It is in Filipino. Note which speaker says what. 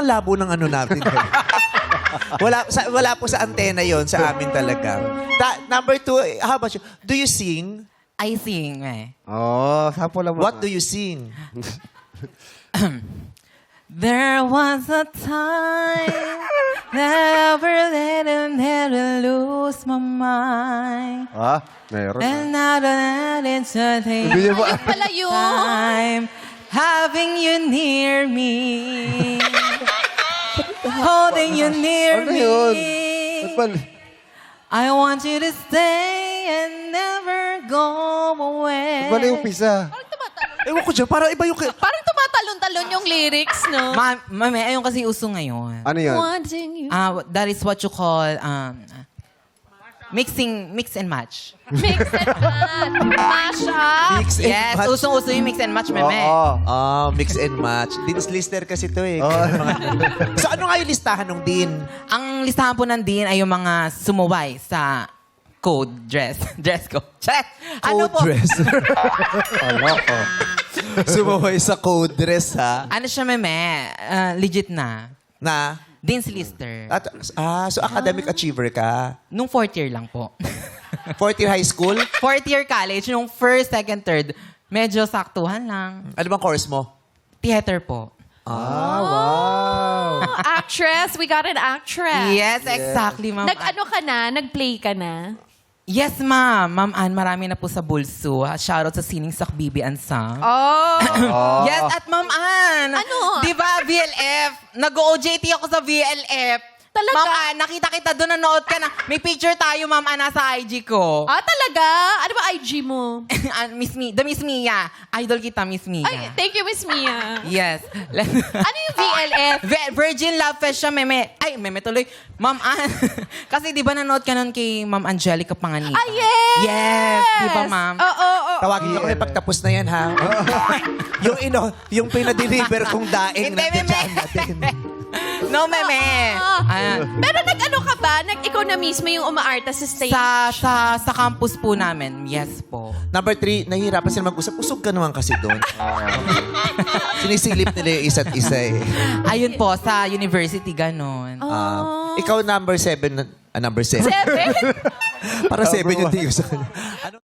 Speaker 1: ang labo ng ano natin. wala po sa antena yon sa amin talaga. Number 2, how about you? Do you sing?
Speaker 2: I sing eh.
Speaker 3: Oh, sapo lang
Speaker 1: What do you sing?
Speaker 2: There was a time never let him never lose my mind.
Speaker 3: Ah, meron.
Speaker 2: And now that it's a thing.
Speaker 3: Hindi niya ba?
Speaker 4: Ayun pala yun.
Speaker 2: Time having you near me. Holding you near
Speaker 3: Ano
Speaker 2: me.
Speaker 3: yun? Ba't ba?
Speaker 2: I want you to stay and never go away.
Speaker 3: Ba't ba na yung pisa?
Speaker 1: Ewan ko dyan, parang iba yung...
Speaker 4: Parang tumatalon-talon yung lyrics, no?
Speaker 2: Mami, ayun kasi uso ngayon.
Speaker 3: Ano yun?
Speaker 4: Wanting you.
Speaker 2: That is what you call mix and match.
Speaker 4: Mix and match. Mash up.
Speaker 1: Mix and
Speaker 2: Yes,
Speaker 1: match.
Speaker 2: usong-uso yung mix and match, meme.
Speaker 3: Oo.
Speaker 1: Mix and match. Dean's lister kasi to eh.
Speaker 3: Oh.
Speaker 1: So ano nga yung listahan ng Dean?
Speaker 2: Ang listahan po ng Dean ay yung mga sumuway sa code dress. Dress code. Check! Ano
Speaker 1: Code
Speaker 2: po?
Speaker 1: dress.
Speaker 3: Ano ko?
Speaker 1: Sumaway sa code dress, ha?
Speaker 2: Ano siya, meme? Legit na.
Speaker 1: Na?
Speaker 2: Dean's lister.
Speaker 1: So academic achiever ka?
Speaker 2: Nung fourth year lang po.
Speaker 1: Fourth year high school?
Speaker 2: Fourth year college, nung first, second, third, medyo saktuhan lang.
Speaker 1: Ano bang course mo?
Speaker 2: Theater po.
Speaker 3: Wow.
Speaker 4: Actress. We got an actress.
Speaker 2: Yes, exactly, ma'am.
Speaker 4: Nag-ano ka na? Nag-play ka na?
Speaker 2: Yes, ma'am. Ma'am Ann, marami na po sa bulso. Shoutout sa Sining Sakbibi and Sang.
Speaker 4: Oh.
Speaker 2: Yes, at Ma'am Ann.
Speaker 4: Ano?
Speaker 2: Di ba, VLF? Nag-OJT ako sa VLF.
Speaker 4: Talaga?
Speaker 2: Ma'am Ann, nakita kita doon, nanood ka na. May picture tayo, Ma'am Ann, nasa IG ko.
Speaker 4: Ah, talaga? Ano ba IG mo?
Speaker 2: Miss Mia. Idol kita, Miss Mia.
Speaker 4: Ay, thank you, Miss Mia.
Speaker 2: Yes.
Speaker 4: Ano yung VLF?
Speaker 2: Virgin Love Fest siya, meme. Ay, meme tuloy. Ma'am Ann. Kasi di ba nanood ka nun kay Ma'am Angelica Panganiban?
Speaker 4: Ah, yes!
Speaker 2: Yes. Di ba, ma'am?
Speaker 4: Oo.
Speaker 1: Tawagin ako pagtapos na yan, ha? yung pinadeliver kong daing
Speaker 2: Hindi,
Speaker 1: na
Speaker 2: meme.
Speaker 1: natin.
Speaker 2: No, meme. Ayan.
Speaker 4: Pero nag-ano ka ba? Ikaw na mismo yung umaarta sa stage?
Speaker 2: Sa campus po namin, yes po.
Speaker 1: Number 3, nahihirapan sila mag-usap. Usog ka naman kasi doon. Sinisilip nila yung isa't isa eh.
Speaker 2: Ayun po, sa university, ganon.
Speaker 1: Ikaw number 7. Number 7.
Speaker 4: Seven?
Speaker 1: Para 7 yung tingin ko sa kanya. Ano?